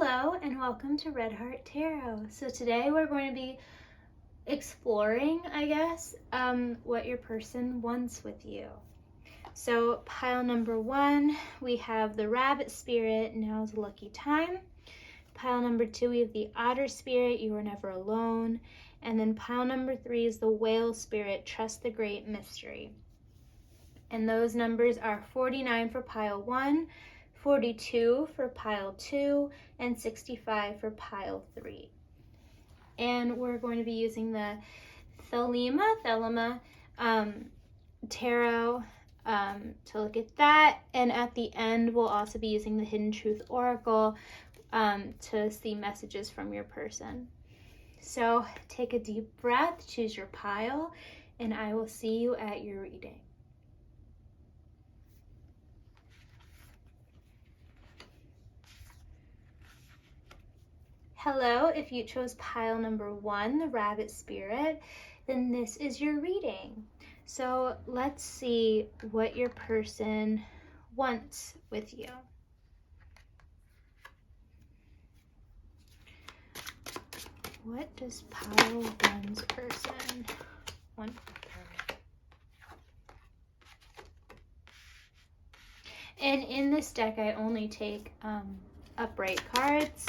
Hello and welcome to Red Heart Tarot. So today we're going to be exploring, what your person wants with you. So pile number 1, we have the Rabbit Spirit, now's a lucky time. Pile number 2, we have the Otter Spirit, you are never alone. And then pile number 3 is the Whale Spirit, trust the great mystery. And those numbers are 49 for pile 1, 42 for pile 2, and 65 for pile 3. And we're going to be using the Thelema Tarot to look at that. And at the end, we'll also be using the Hidden Truth Oracle to see messages from your person. So take a deep breath, choose your pile, and I will see you at your reading. Hello, if you chose pile number 1, the Rabbit Spirit, then this is your reading. So let's see what your person wants with you. What does pile 1's person want? And in this deck, I only take upright cards.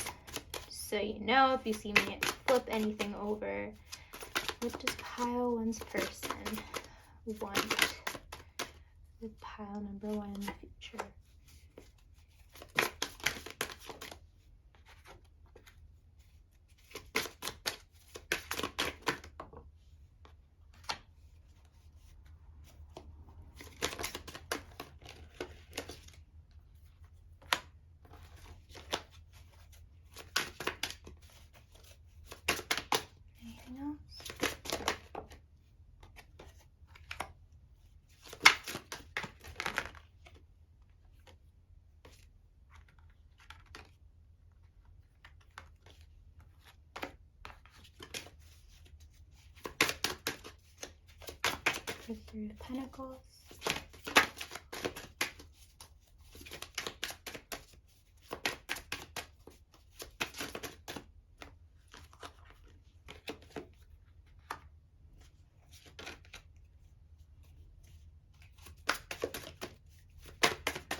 So you know, if you see me flip anything over, what does pile 1's person want with pile number 1 in the future? Anything else? The 3 of Pentacles.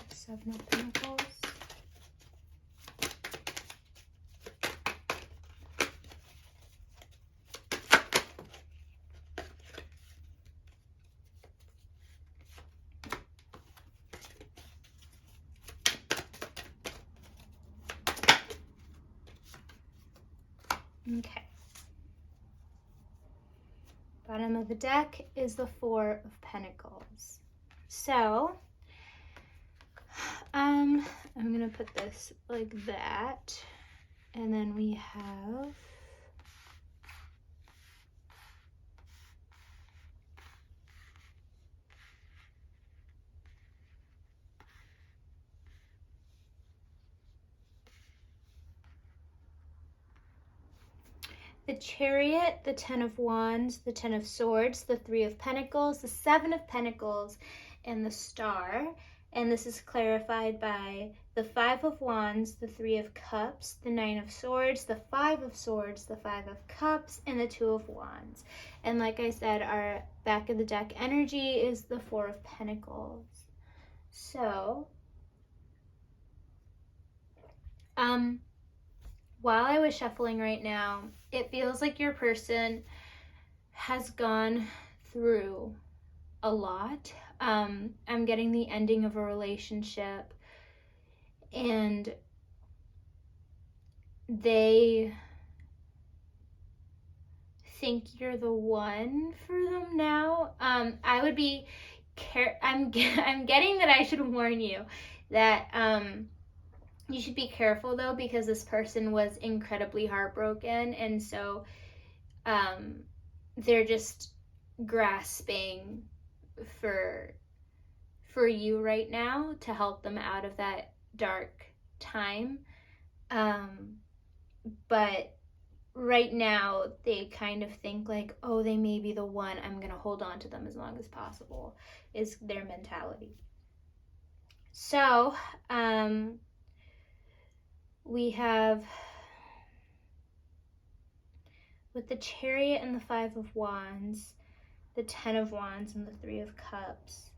Seven of Pentacles. Okay. Bottom of the deck is the 4 of Pentacles. So, I'm gonna put this like that, and then we have the Chariot, the 10 of Wands, the 10 of Swords, the 3 of Pentacles, the 7 of Pentacles, and the Star. And this is clarified by the 5 of Wands, the 3 of Cups, the 9 of Swords, the 5 of Swords, the 5 of Cups, and the 2 of Wands. And like I said, our back of the deck energy is the 4 of Pentacles. So, while I was shuffling right now, it feels like your person has gone through a lot. I'm getting the ending of a relationship, and they think you're the one for them now. I would be I'm getting that I should warn you that you should be careful though, because this person was incredibly heartbroken, and so they're just grasping for you right now to help them out of that dark time. But right now they kind of think like, oh, they may be the one, I'm gonna hold on to them as long as possible, is their mentality. So we have, with the Chariot and the Five of Wands, the Ten of Wands and the Three of Cups.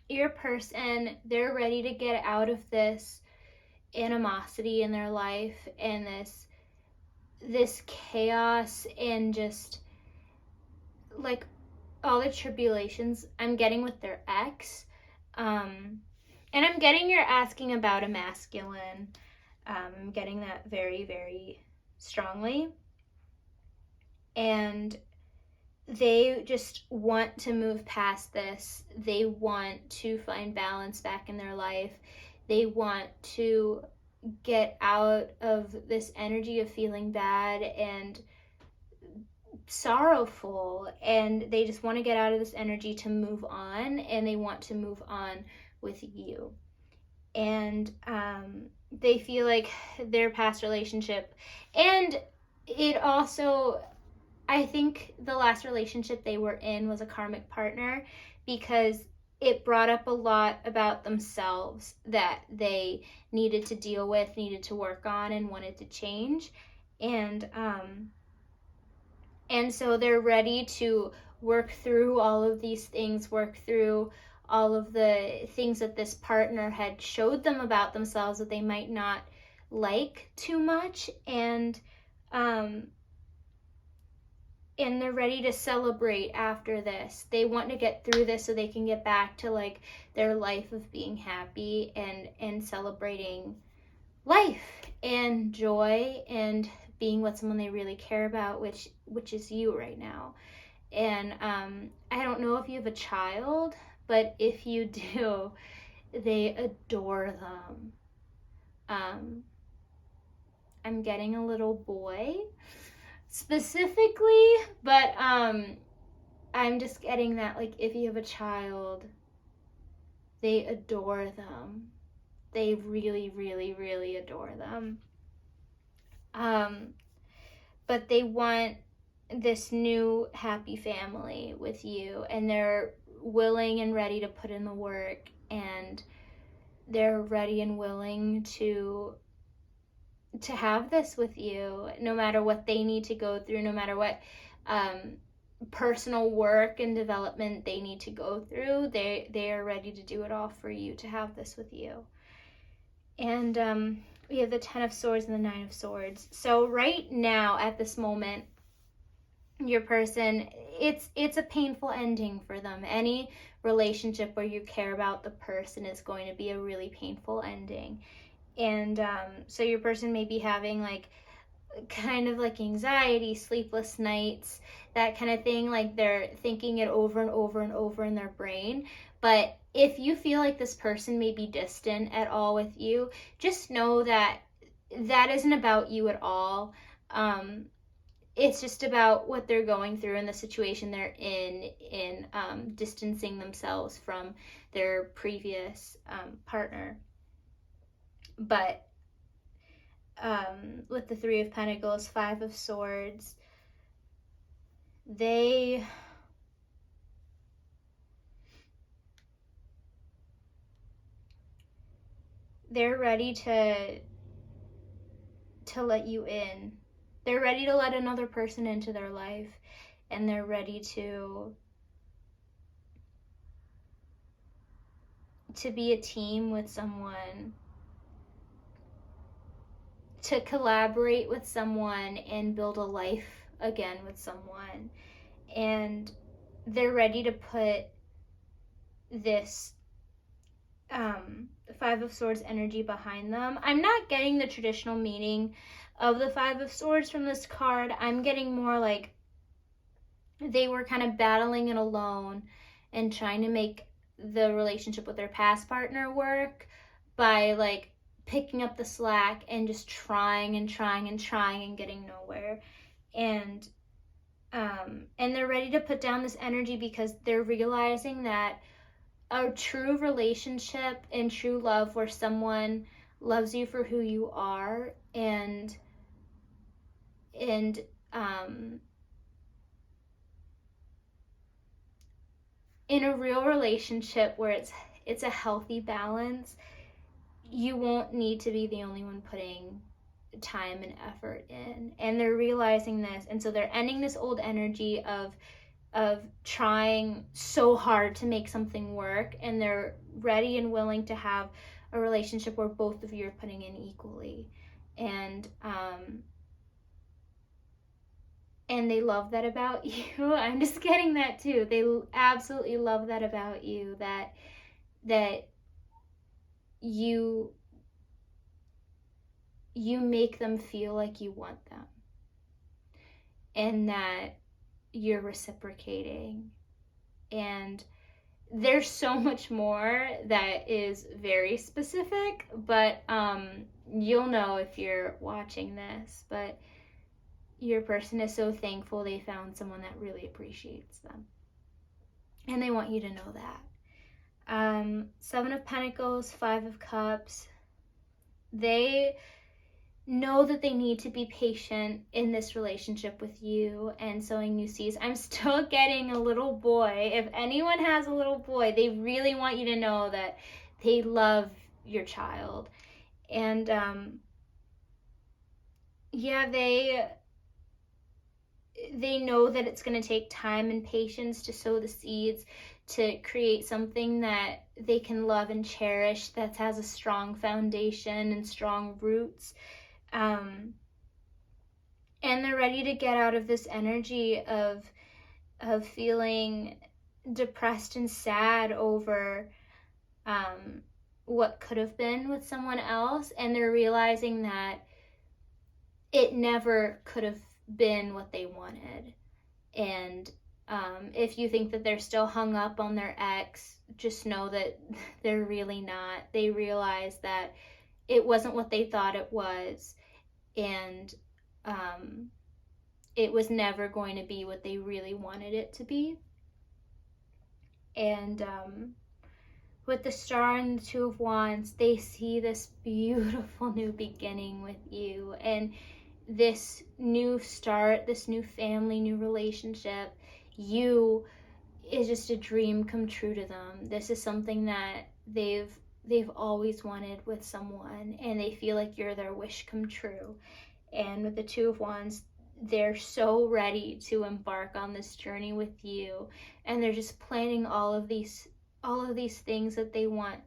Your person, they're ready to get out of this animosity in their life and this chaos and just like all the tribulations I'm getting with their ex. And I'm getting you're asking about a masculine. I'm getting that very, very strongly. And they just want to move past this. They want to find balance back in their life. They want to get out of this energy of feeling bad and sorrowful, and they just want to get out of this energy to move on, and they want to move on with you. And they feel like their past relationship, and it also, I think the last relationship they were in was a karmic partner, because it brought up a lot about themselves that they needed to deal with, needed to work on, and wanted to change. And so they're ready to work through all of these things, work through all of the things that this partner had showed them about themselves that they might not like too much. And they're ready to celebrate after this. They want to get through this so they can get back to like their life of being happy and celebrating life and joy and being with someone they really care about, which is you right now. And I don't know if you have a child, but if you do, they adore them. I'm getting a little boy specifically, but I'm just getting that, like, if you have a child, they adore them. They really, really, really adore them. But they want this new happy family with you, and they're willing and ready to put in the work, and they're ready and willing to have this with you, no matter what they need to go through, no matter what personal work and development they need to go through. They are ready to do it all for you, to have this with you. And we have the Ten of Swords and the Nine of Swords. So right now, at this moment, your person, it's a painful ending for them. Any relationship where you care about the person is going to be a really painful ending. And so your person may be having like kind of like anxiety, sleepless nights, that kind of thing. Like they're thinking it over and over and over in their brain. But if you feel like this person may be distant at all with you, just know that that isn't about you at all. It's just about what they're going through and the situation they're in distancing themselves from their previous partner. But with the Three of Pentacles, Five of Swords, they're ready to let you in. They're ready to let another person into their life, and they're ready to be a team with someone, to collaborate with someone and build a life again with someone. And they're ready to put this Five of Swords energy behind them. I'm not getting the traditional meaning of the Five of Swords from this card. I'm getting more like they were kind of battling it alone and trying to make the relationship with their past partner work by like picking up the slack and just trying and trying and trying and getting nowhere. And they're ready to put down this energy because they're realizing that a true relationship and true love where someone loves you for who you are, and in a real relationship where it's a healthy balance. You won't need to be the only one putting time and effort in, and they're realizing this, and so they're ending this old energy of trying so hard to make something work, and they're ready and willing to have a relationship where both of you are putting in equally. And they love that about you. I'm just getting that too. They absolutely love that about you, that you make them feel like you want them, and that you're reciprocating. And there's so much more that is very specific, but you'll know if you're watching this. But your person is so thankful they found someone that really appreciates them, and they want you to know that. 7 of Pentacles, 5 of Cups. They know that they need to be patient in this relationship with you and sowing new seeds. I'm still getting a little boy. If anyone has a little boy, they really want you to know that they love your child. And yeah, they know that it's going to take time and patience to sow the seeds, to create something that they can love and cherish, that has a strong foundation and strong roots. And they're ready to get out of this energy of feeling depressed and sad over what could have been with someone else, and they're realizing that it never could have been what they wanted. And if you think that they're still hung up on their ex, just know that they're really not. They realize that it wasn't what they thought it was, and it was never going to be what they really wanted it to be. And with the Star and the 2 of Wands, they see this beautiful new beginning with you, and this new start, this new family, new relationship. You is just a dream come true to them. This is something that they've always wanted with someone, and they feel like you're their wish come true. And with the 2 of Wands, they're so ready to embark on this journey with you, and they're just planning all of these things that they want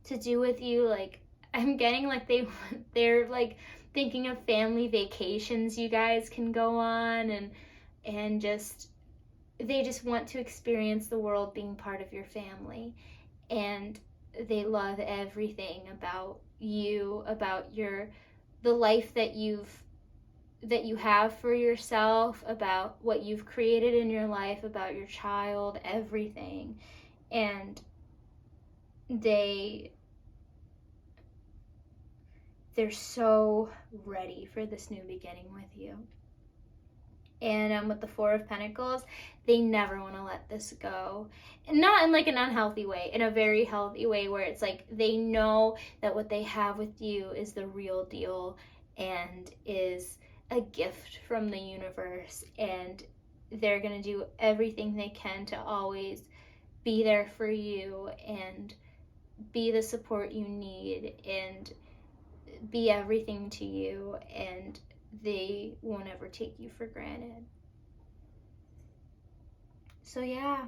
to do with you. Like, I'm getting like they're like thinking of family vacations you guys can go on, and just they just want to experience the world being part of your family. And they love everything about you, about the life that you have for yourself, about what you've created in your life, about your child, everything. And they're so ready for this new beginning with you. And with the 4 of Pentacles, they never want to let this go. And not in like an unhealthy way, in a very healthy way, where it's like they know that what they have with you is the real deal and is a gift from the universe, and they're going to do everything they can to always be there for you and be the support you need and be everything to you, and they won't ever take you for granted. So yeah,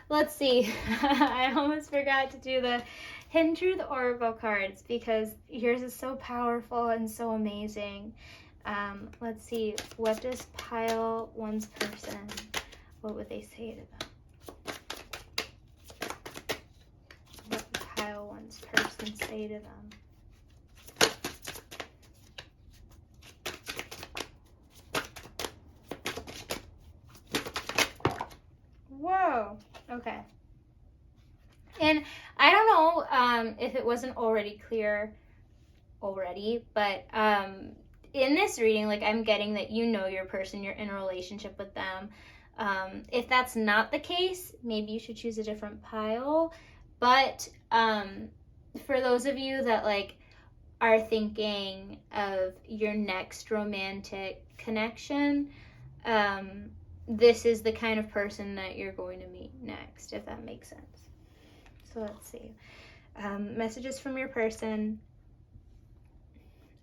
let's see. I almost forgot to do the Hidden Truth Oracle cards because yours is so powerful and so amazing. Let's see, what does pile 1's person, what would they say to them? What would pile 1's person say to them? Whoa, okay. And I don't know if it wasn't already clear already, but in this reading, like, I'm getting that you know your person, you're in a relationship with them. If that's not the case, maybe you should choose a different pile. But for those of you that like are thinking of your next romantic connection, this is the kind of person that you're going to meet next, if that makes sense. So let's see. Messages from your person.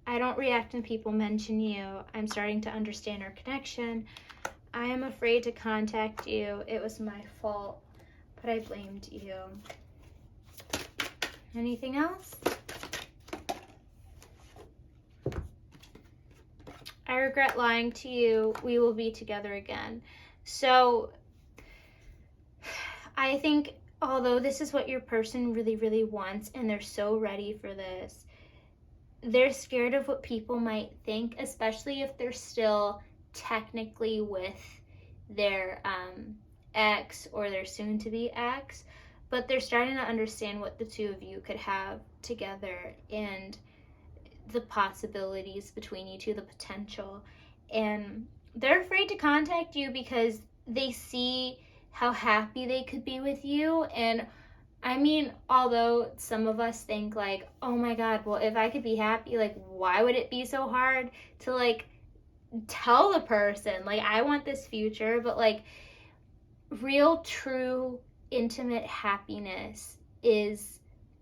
I don't react when people mention you. I'm starting to understand our connection. I am afraid to contact you. It was my fault, but I blamed you. Anything else? I regret lying to you. We will be together again. So I think although this is what your person really, really wants and they're so ready for this, they're scared of what people might think, especially if they're still technically with their ex or their soon-to-be ex. But they're starting to understand what the two of you could have together and the possibilities between you two, the potential. And they're afraid to contact you because they see how happy they could be with you. And I mean, although some of us think like, oh my God, well, if I could be happy, like, why would it be so hard to like tell the person, like, I want this future? But like, real, true, intimate happiness is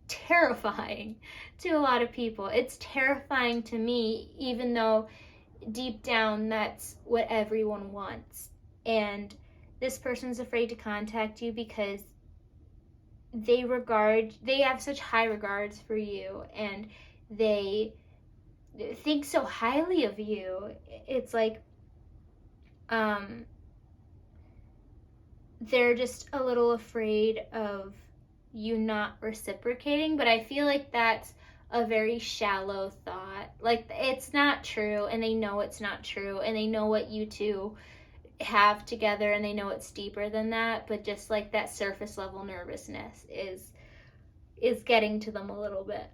terrifying to a lot of people. It's terrifying to me, even though deep down that's what everyone wants. And this person's afraid to contact you because they have such high regards for you, and they think so highly of you. It's like they're just a little afraid of you not reciprocating, but I feel like that's a very shallow thought. Like, it's not true, and they know it's not true, and they know what you two have together, and they know it's deeper than that, but just like that surface level nervousness is getting to them a little bit.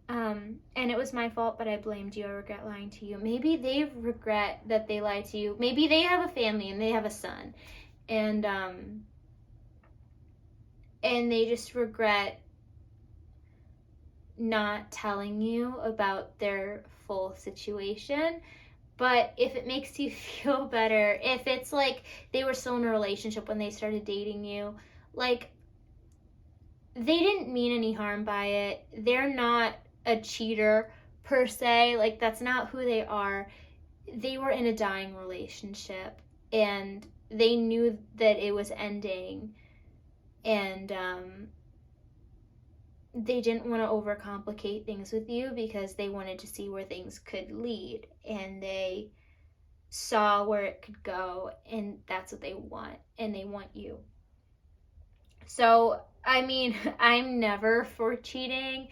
And it was my fault, but I blamed you. I regret lying to you. Maybe they regret that they lied to you. Maybe they have a family and they have a son, and they just regret not telling you about their full situation. But if it makes you feel better, if it's like they were still in a relationship when they started dating you, like, they didn't mean any harm by it. They're not a cheater per se. Like, that's not who they are. They were in a dying relationship, and they knew that it was ending, and they didn't want to overcomplicate things with you because they wanted to see where things could lead, and they saw where it could go, and that's what they want, and they want you. So, I mean, I'm never for cheating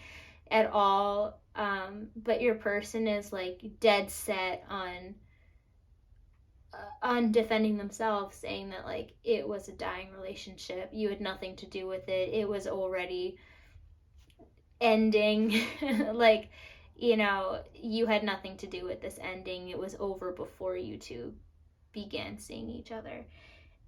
at all, but your person is like dead set on defending themselves, saying that like it was a dying relationship, you had nothing to do with it, it was already ending. Like, you know, you had nothing to do with this ending. It was over before you two began seeing each other.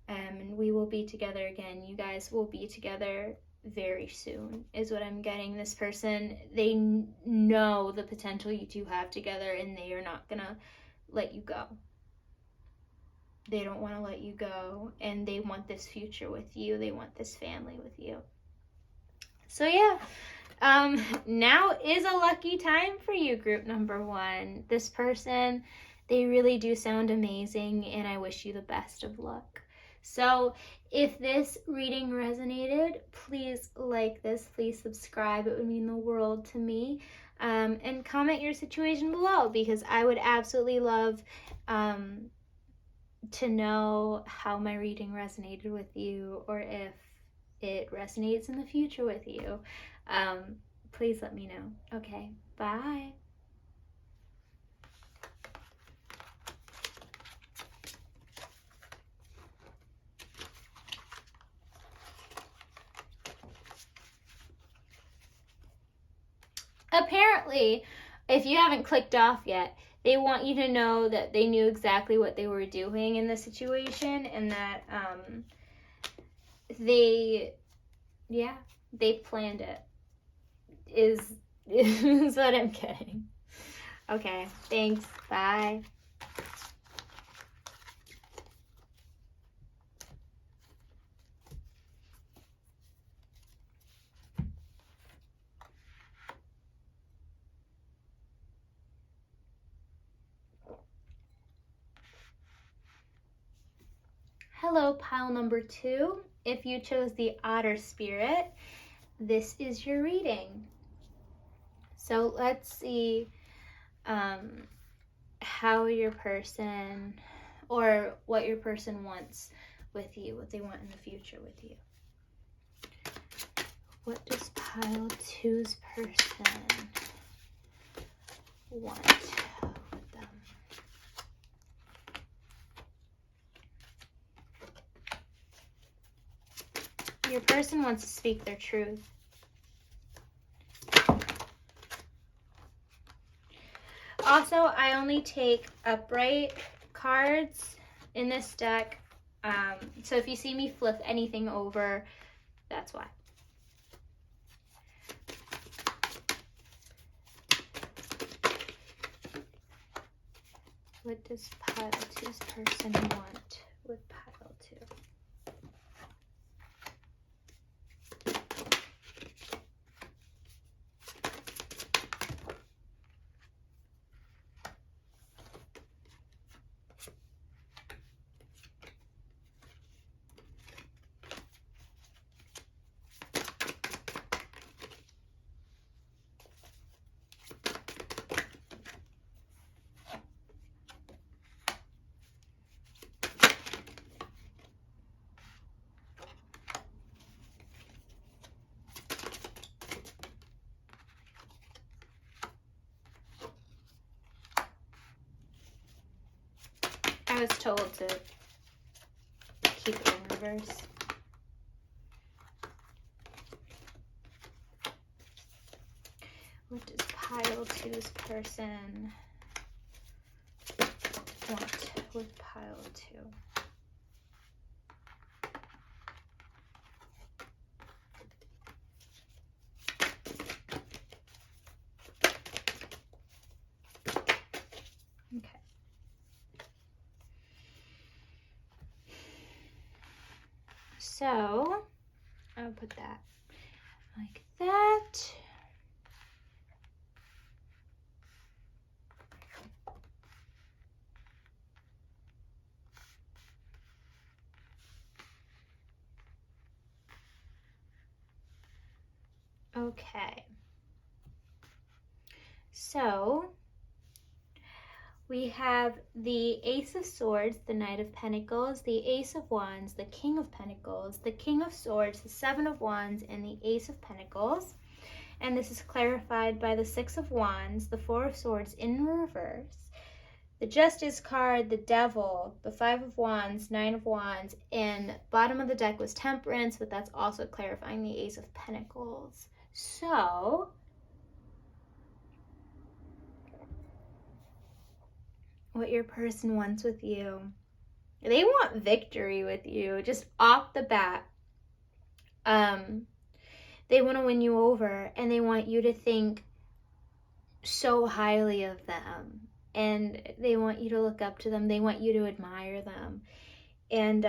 And we will be together again. You guys will be together very soon, is what I'm getting. This person, they know the potential you two have together, and they are not gonna let you go. They don't want to let you go, and they want this future with you. They want this family with you. So yeah, now is a lucky time for you, group number 1. This person, they really do sound amazing, and I wish you the best of luck. So if this reading resonated, please like this, please subscribe. It would mean the world to me. And comment your situation below, because I would absolutely love to know how my reading resonated with you, or if it resonates in the future with you. Please let me know. Okay, bye. Apparently, if you haven't clicked off yet, they want you to know that they knew exactly what they were doing in the situation, and that they planned it, is what I'm getting. Okay, thanks. Bye. Hello, pile number 2. If you chose the Otter Spirit, this is your reading. So let's see how your person, or what your person wants with you, what they want in the future with you. What does pile 2's person want with them? Your person wants to speak their truth. Also, I only take upright cards in this deck. So if you see me flip anything over, that's why. What does pile 2's person want with pile 2? I was told to keep it in reverse. What does pile 2's person want with pile 2? Okay. So, I'll put that like that. Okay. So, we have the Ace of Swords, the Knight of Pentacles, the Ace of Wands, the King of Pentacles, the King of Swords, the Seven of Wands, and the Ace of Pentacles. And this is clarified by the Six of Wands, the Four of Swords in reverse, the Justice card, the Devil, the Five of Wands, Nine of Wands, and bottom of the deck was Temperance, but that's also clarifying the Ace of Pentacles. So, what your person wants with you. They want victory with you, just off the bat. They want to win you over, and they want you to think so highly of them, and they want you to look up to them. They want you to admire them, and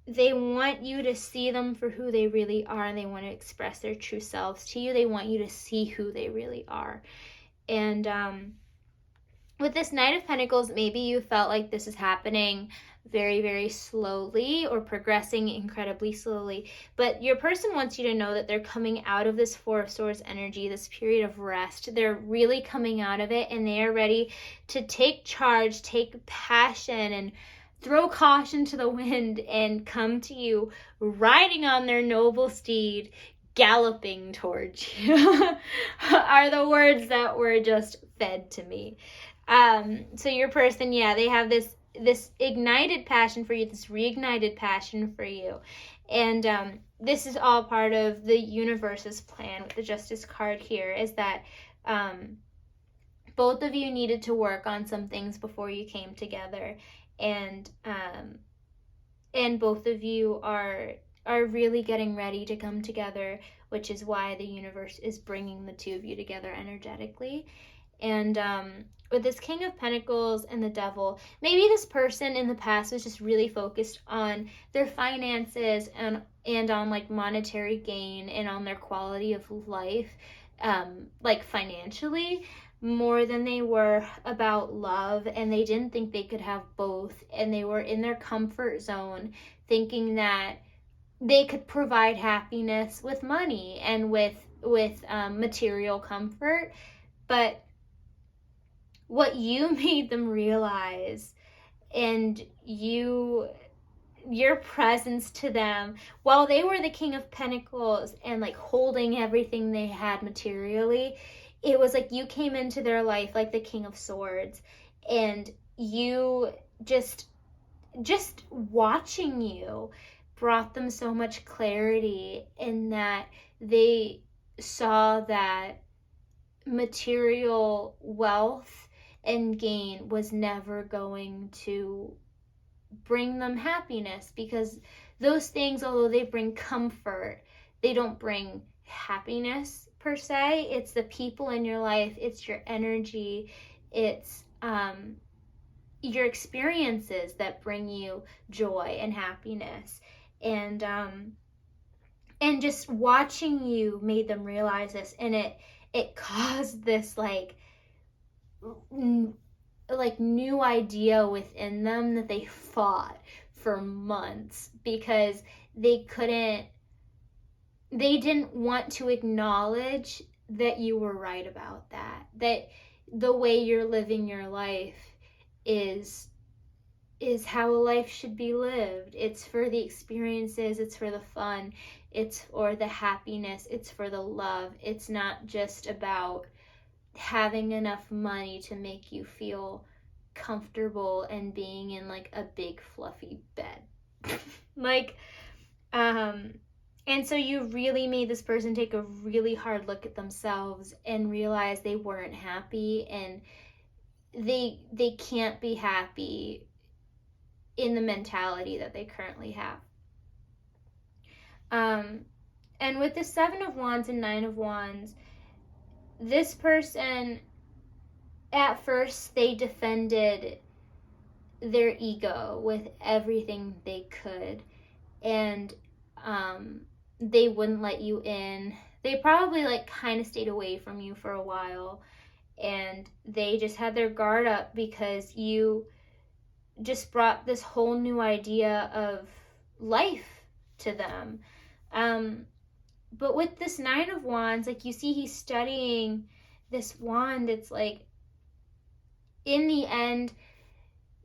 they want you to see them for who they really are, and they want to express their true selves to you. They want you to see who they really are. And with this Knight of Pentacles, maybe you felt like this is happening very, very slowly or progressing incredibly slowly. But your person wants you to know that they're coming out of this Four of Swords energy, this period of rest. They're really coming out of it, and they are ready to take charge, take passion, and throw caution to the wind and come to you riding on their noble steed, galloping towards you, are the words that were just fed to me. So your person, yeah, they have this ignited passion for you, this reignited passion for you. And this is all part of the universe's plan with the Justice card here, is that both of you needed to work on some things before you came together. And both of you are really getting ready to come together, which is why the universe is bringing the two of you together energetically. And with this King of Pentacles and the Devil, maybe this person in the past was just really focused on their finances and on like monetary gain and on their quality of life. like financially, more than they were about love, and they didn't think they could have both, and they were in their comfort zone thinking that they could provide happiness with money and with material comfort. But what you made them realize, and your presence to them, while they were the King of Pentacles and like holding everything they had materially, it was like you came into their life like the King of Swords, and you just watching you brought them so much clarity, in that they saw that material wealth and gain was never going to bring them happiness, because those things, although they bring comfort, they don't bring happiness per se. It's the people in your life, it's your energy, it's your experiences that bring you joy and happiness. And just watching you made them realize this, and it caused this like new idea within them that they fought for months, because they didn't want to acknowledge that you were right about that the way you're living your life is how a life should be lived. It's for the experiences, it's for the fun, it's for the happiness, it's for the love. It's not just about having enough money to make you feel comfortable and being in like a big fluffy bed. Like and so you really made this person take a really hard look at themselves and realize they weren't happy, and they can't be happy in the mentality that they currently have. And with the 7 of Wands and 9 of Wands, this person, at first, they defended their ego with everything they could, and they wouldn't let you in. They probably like kind of stayed away from you for a while, and they just had their guard up because you just brought this whole new idea of life to them. But with this 9 of Wands, like you see he's studying this wand. It's like, in the end,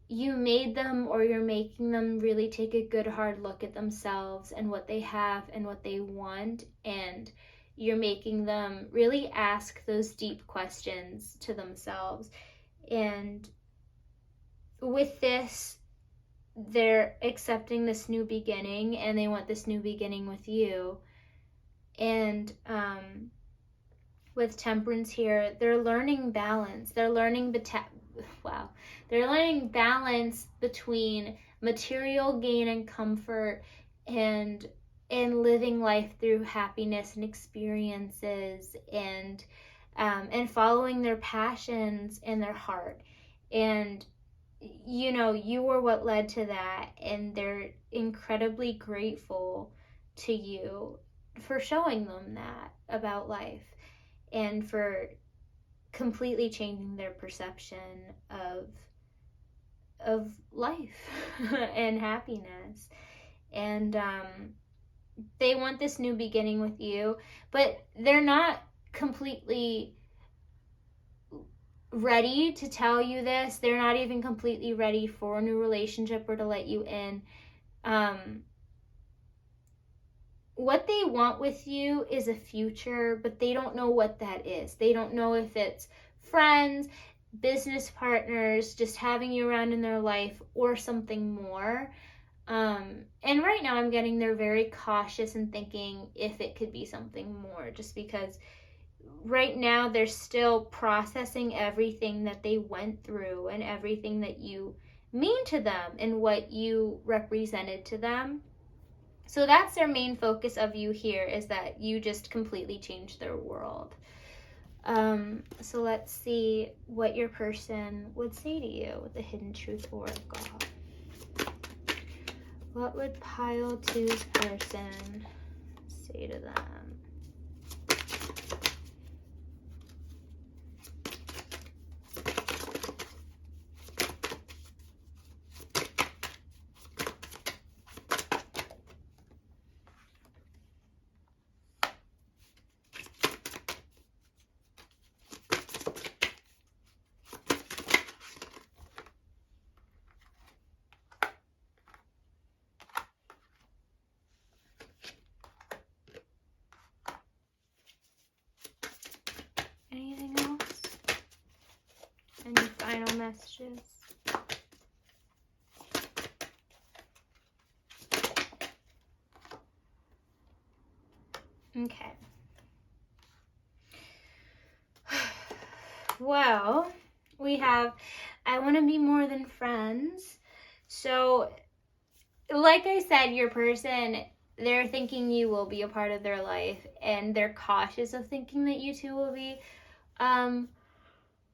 you made them, or you're making them, really take a good hard look at themselves and what they have and what they want, and you're making them really ask those deep questions to themselves. And with this, they're accepting this new beginning, and they want this new beginning with you. And with Temperance here, they're learning balance. They're learning they're learning balance between material gain and comfort, and living life through happiness and experiences, and following their passions and their heart. And you know, you were what led to that, and they're incredibly grateful to you for showing them that about life, and for completely changing their perception of life and happiness. And they want this new beginning with you, but they're not completely ready to tell you this. They're not even completely ready for a new relationship or to let you in. What they want with you is a future, but they don't know what that is. They don't know if it's friends, business partners, just having you around in their life, or something more. And right now I'm getting they're very cautious and thinking if it could be something more, just because right now they're still processing everything that they went through and everything that you mean to them and what you represented to them. So that's their main focus of you here, is that you just completely changed their world. So let's see what your person would say to you with the Hidden Truth Oracle. What would pile 2's person say to them? messages. Okay. Well, we have, I want to be more than friends. So, like I said, your person, they're thinking you will be a part of their life, and they're cautious of thinking that you two will be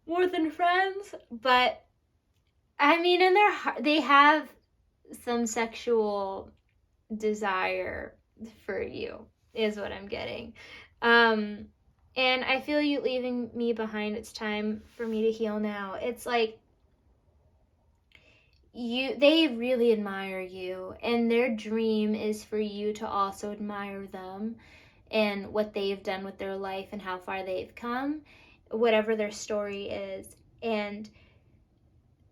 more than friends. But I mean, in their heart, they have some sexual desire for you, is what I'm getting. And I feel you leaving me behind. It's time for me to heal now. It's like they really admire you, and their dream is for you to also admire them and what they've done with their life and how far they've come, whatever their story is. And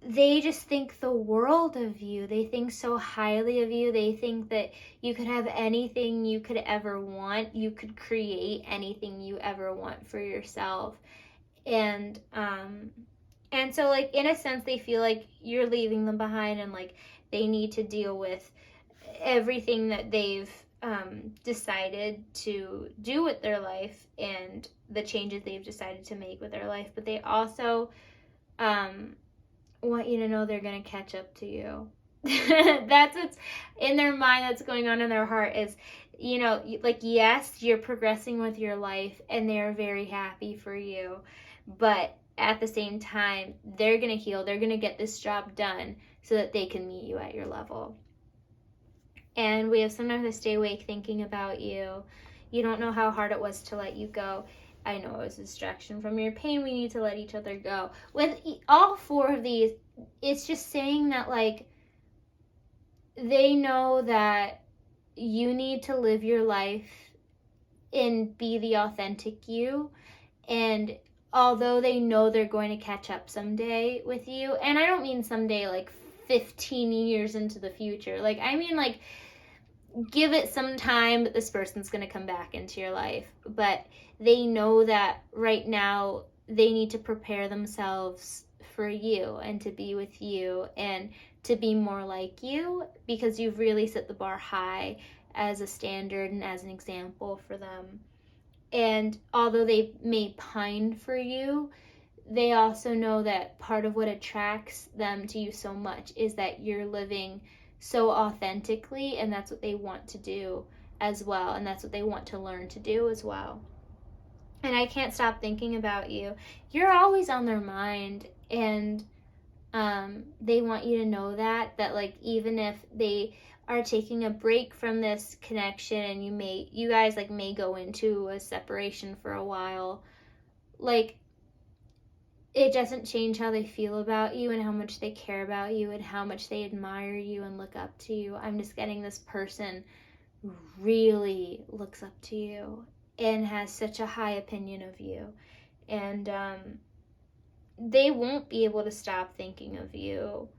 they just think the world of you. They think so highly of you. They think that you could have anything you could ever want. You could create anything you ever want for yourself. And so, like, in a sense, they feel like you're leaving them behind, and like they need to deal with everything that they've decided to do with their life and the changes they've decided to make with their life. But they also want you to know they're going to catch up to you. That's what's in their mind, that's going on in their heart, is, you know, like, yes, you're progressing with your life and they're very happy for you, but at the same time, they're going to heal. They're going to get this job done so that they can meet you at your level. And we have sometimes to stay awake thinking about you. You don't know how hard it was to let you go. I know it was a distraction from your pain. We need to let each other go. With all four of these, it's just saying that, like, they know that you need to live your life and be the authentic you. And although they know they're going to catch up someday with you, and I don't mean someday like 15 years into the future. Like, I mean, like, give it some time that this person's going to come back into your life. But they know that right now they need to prepare themselves for you and to be with you and to be more like you, because you've really set the bar high as a standard and as an example for them. And although they may pine for you, they also know that part of what attracts them to you so much is that you're living so authentically, and that's what they want to do as well, and that's what they want to learn to do as well. And I can't stop thinking about you. You're always on their mind, and they want you to know that like, even if they are taking a break from this connection and you guys like may go into a separation for a while, like, it doesn't change how they feel about you and how much they care about you and how much they admire you and look up to you. I'm just getting this person really looks up to you and has such a high opinion of you. And they won't be able to stop thinking of you.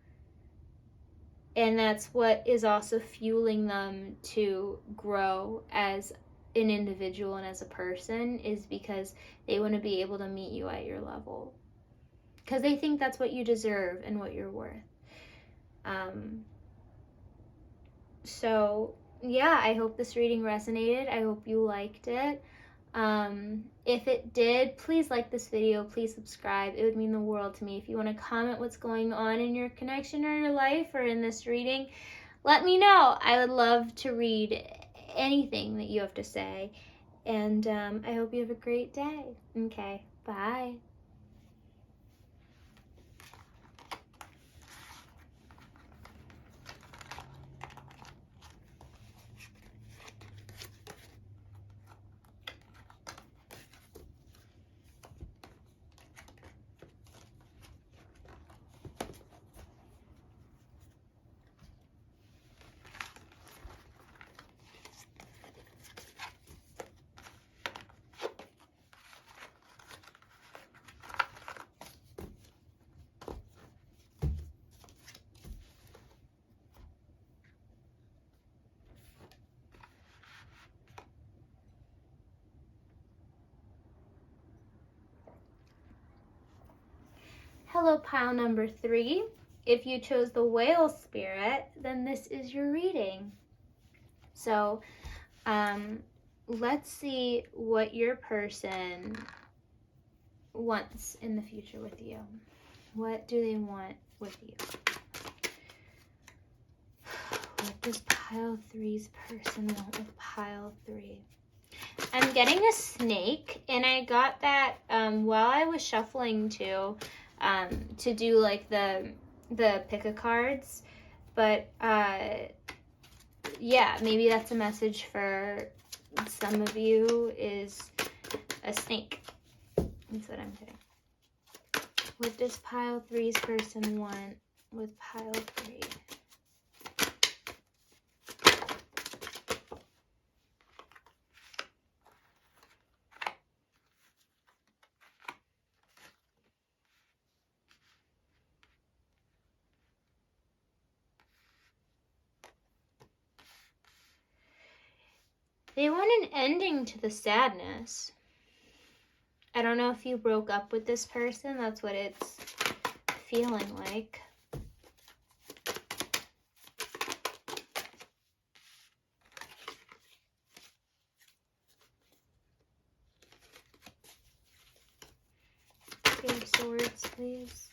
And that's what is also fueling them to grow as an individual and as a person, is because they want to be able to meet you at your level. Because they think that's what you deserve and what you're worth. So, yeah, I hope this reading resonated. I hope you liked it. If it did, please like this video. Please subscribe. It would mean the world to me. If you want to comment what's going on in your connection or your life or in this reading, let me know. I would love to read anything that you have to say. And I hope you have a great day. Okay, bye. Hello, pile number 3. If you chose the whale spirit, then this is your reading. So, let's see what your person wants in the future with you. What do they want with you? What does pile 3's person want with pile 3? I'm getting a snake, and I got that while I was shuffling to do like the pick a cards, but yeah, maybe that's a message for some of you, is a snake. That's what I'm getting. What does pile 3's person want with pile 3? They want an ending to the sadness. I don't know if you broke up with this person. That's what it's feeling like. King of Swords, please.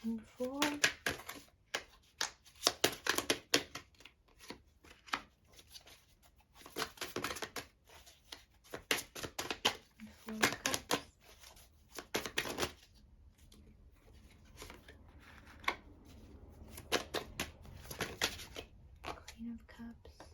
And 4. Queen of Cups.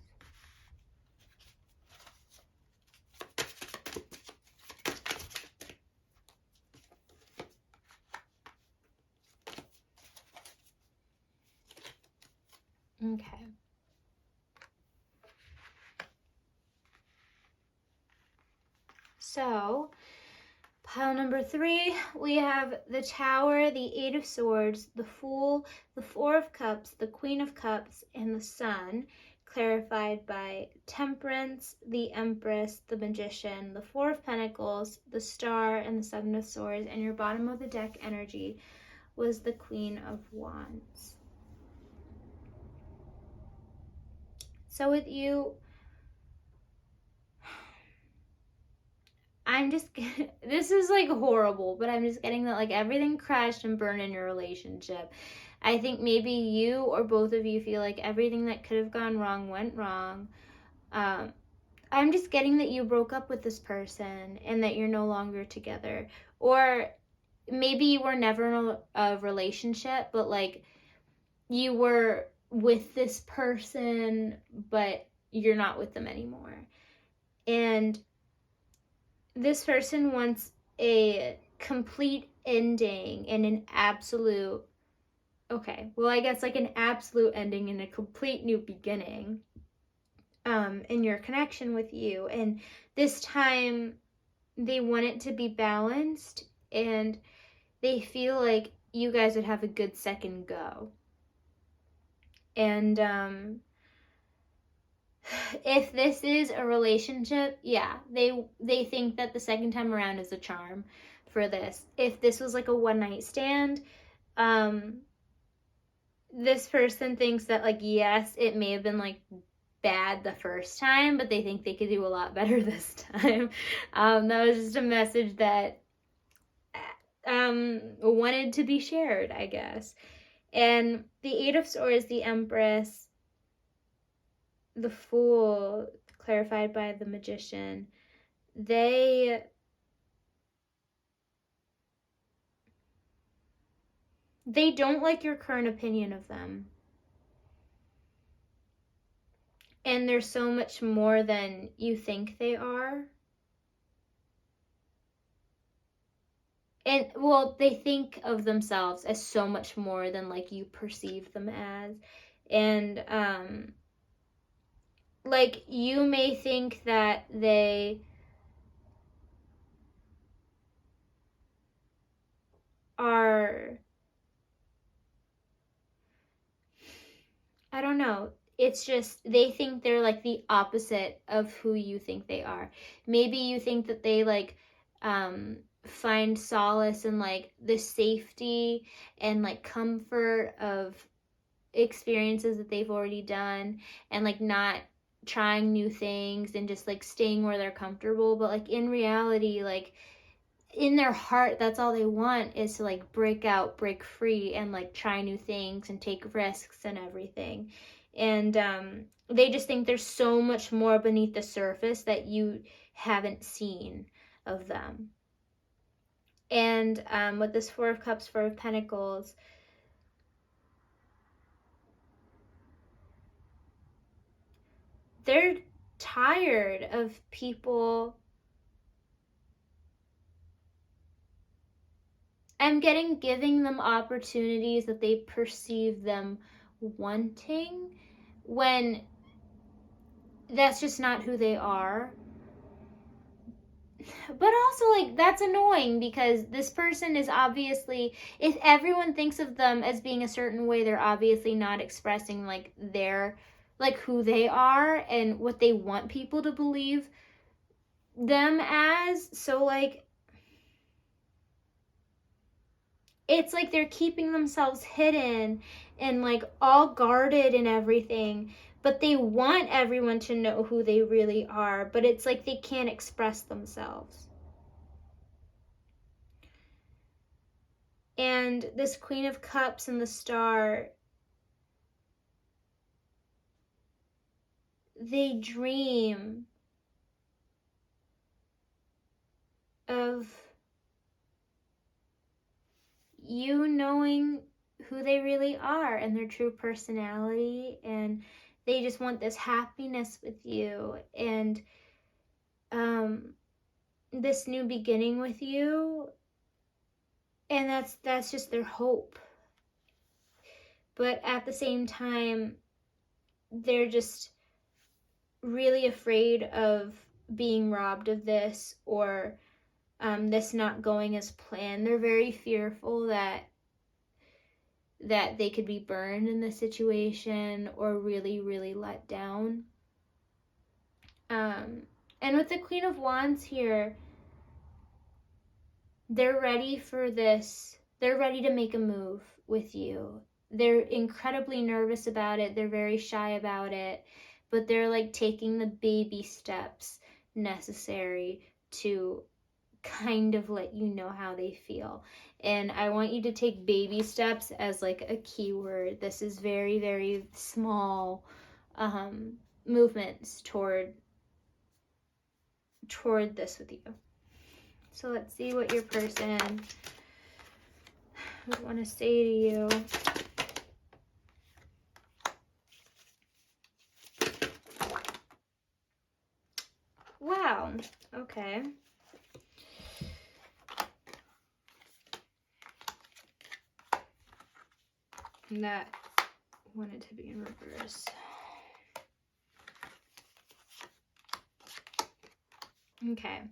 Okay. So, pile number 3, we have the Tower, the 8 of Swords, the Fool, the 4 of Cups, the Queen of Cups, and the Sun, clarified by Temperance, the Empress, the Magician, the 4 of Pentacles, the Star, and the 7 of Swords, and your bottom of the deck energy was the Queen of Wands. So with you, I'm just, this is like horrible, but I'm just getting that like everything crashed and burned in your relationship. I think maybe you or both of you feel like everything that could have gone wrong went wrong. I'm just getting that you broke up with this person and that you're no longer together. Or maybe you were never in a relationship, but like you were with this person, but you're not with them anymore. And this person wants a complete ending and an absolute, okay, well, I guess like an absolute ending and a complete new beginning in your connection with you. And this time they want it to be balanced, and they feel like you guys would have a good second go. And if this is a relationship, yeah, they think that the second time around is a charm for this. If this was like a one night stand, this person thinks that like, yes, it may have been like bad the first time, but they think they could do a lot better this time. That was just a message that wanted to be shared, I guess. And the 8 of Swords, the Empress, the Fool, clarified by the Magician, they don't like your current opinion of them. And they're so much more than you think they are. And well, they think of themselves as so much more than like you perceive them as. And like you may think that they are, I don't know, it's just they think they're like the opposite of who you think they are. Maybe you think that they like find solace in like the safety and like comfort of experiences that they've already done, and like not trying new things and just like staying where they're comfortable. But like in reality, like in their heart, that's all they want, is to like break out, break free, and like try new things and take risks and everything. And they just think there's so much more beneath the surface that you haven't seen of them. And with this Four of Cups, Four of Pentacles, they're tired of people. I'm giving them opportunities that they perceive them wanting, when that's just not who they are. But also, like, that's annoying, because this person is obviously, if everyone thinks of them as being a certain way, they're obviously not expressing like their, like who they are and what they want people to believe them as. So like, it's like they're keeping themselves hidden and like all guarded and everything, but they want everyone to know who they really are, but it's like they can't express themselves. And this Queen of Cups and the Star, they dream of you knowing who they really are and their true personality, and they just want this happiness with you and this new beginning with you, and that's just their hope. But at the same time, they're just really afraid of being robbed of this, or this not going as planned. They're very fearful that they could be burned in this situation, or really, really let down. And with the Queen of Wands here, they're ready for this. They're ready to make a move with you. They're incredibly nervous about it. They're very shy about it, but they're like taking the baby steps necessary to kind of let you know how they feel. And I want you to take baby steps as like a keyword. This is very, very small movements toward this with you. So let's see what your person would want to say to you. Wow. Okay. And that wanted to be in reverse. Okay.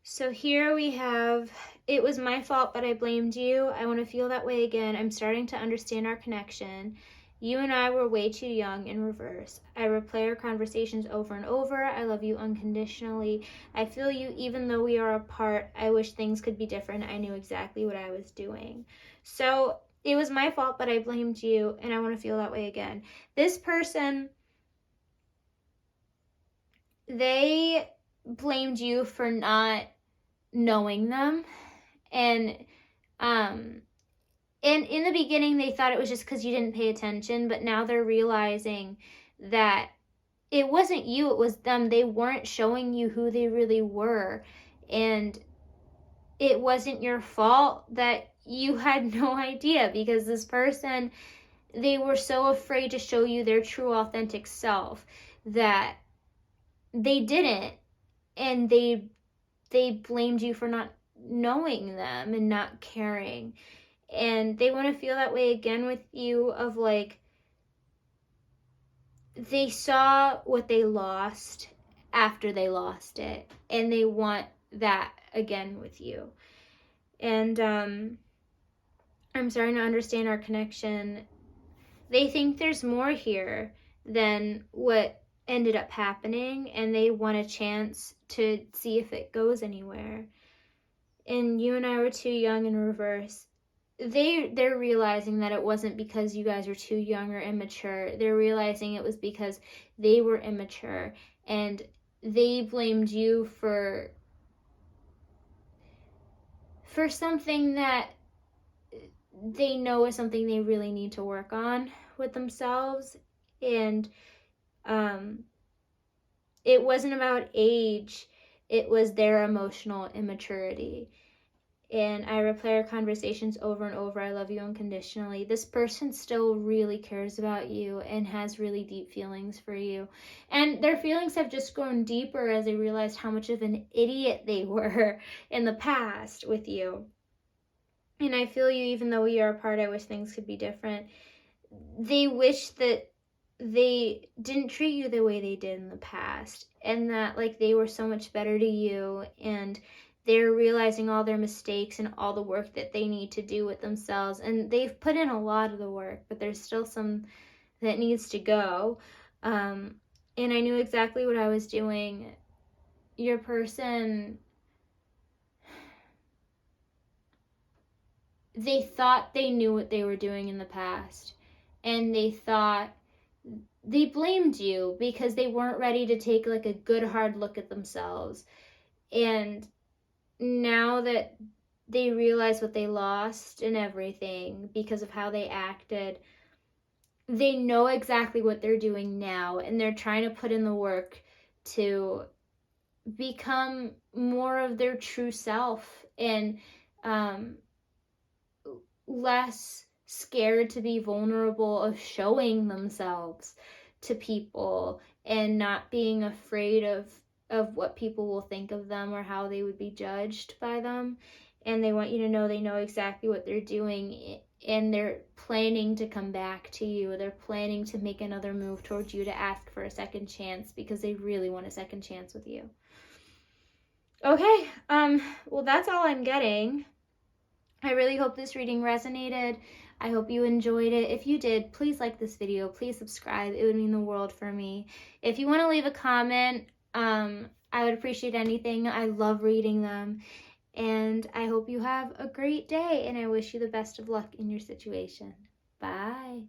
So here we have, it was my fault, but I blamed you. I want to feel that way again. I'm starting to understand our connection. You and I were way too young, in reverse. I replay our conversations over and over. I love you unconditionally. I feel you even though we are apart. I wish things could be different. I knew exactly what I was doing. So it was my fault, but I blamed you, and I want to feel that way again. This person, they blamed you for not knowing them, and in the beginning they thought it was just because you didn't pay attention, but now they're realizing that it wasn't you, it was them. They weren't showing you who they really were, and it wasn't your fault that you had no idea, because this person, they were so afraid to show you their true authentic self that they didn't, and they blamed you for not knowing them and not caring. And they want to feel that way again with you, of like, they saw what they lost after they lost it, and they want that again with you. And I'm starting to understand our connection. They think there's more here than what ended up happening, and they want a chance to see if it goes anywhere. And you and I were too young in reverse. They're realizing that it wasn't because you guys were too young or immature. They're realizing it was because they were immature, and they blamed you for something that they know is something they really need to work on with themselves. And it wasn't about age, it was their emotional immaturity. And I replay our conversations over and over. I love you unconditionally. This person still really cares about you and has really deep feelings for you. And their feelings have just grown deeper as they realized how much of an idiot they were in the past with you. And I feel you, even though we are apart, I wish things could be different. They wish that they didn't treat you the way they did in the past, and that like they were so much better to you, and they're realizing all their mistakes and all the work that they need to do with themselves. And they've put in a lot of the work, but there's still some that needs to go. And I knew exactly what I was doing. Your person, they thought they knew what they were doing in the past, and they blamed you because they weren't ready to take like a good hard look at themselves. And now that they realize what they lost and everything because of how they acted, they know exactly what they're doing now, and they're trying to put in the work to become more of their true self, and less scared to be vulnerable of showing themselves to people, and not being afraid of what people will think of them or how they would be judged by them. And they want you to know they know exactly what they're doing, and they're planning to come back to you. They're planning to make another move towards you to ask for a second chance because they really want a second chance with you. Okay, well, that's all I'm getting. I really hope this reading resonated. I hope you enjoyed it. If you did, please like this video. Please subscribe. It would mean the world for me. If you want to leave a comment, I would appreciate anything. I love reading them. And I hope you have a great day, and I wish you the best of luck in your situation. Bye.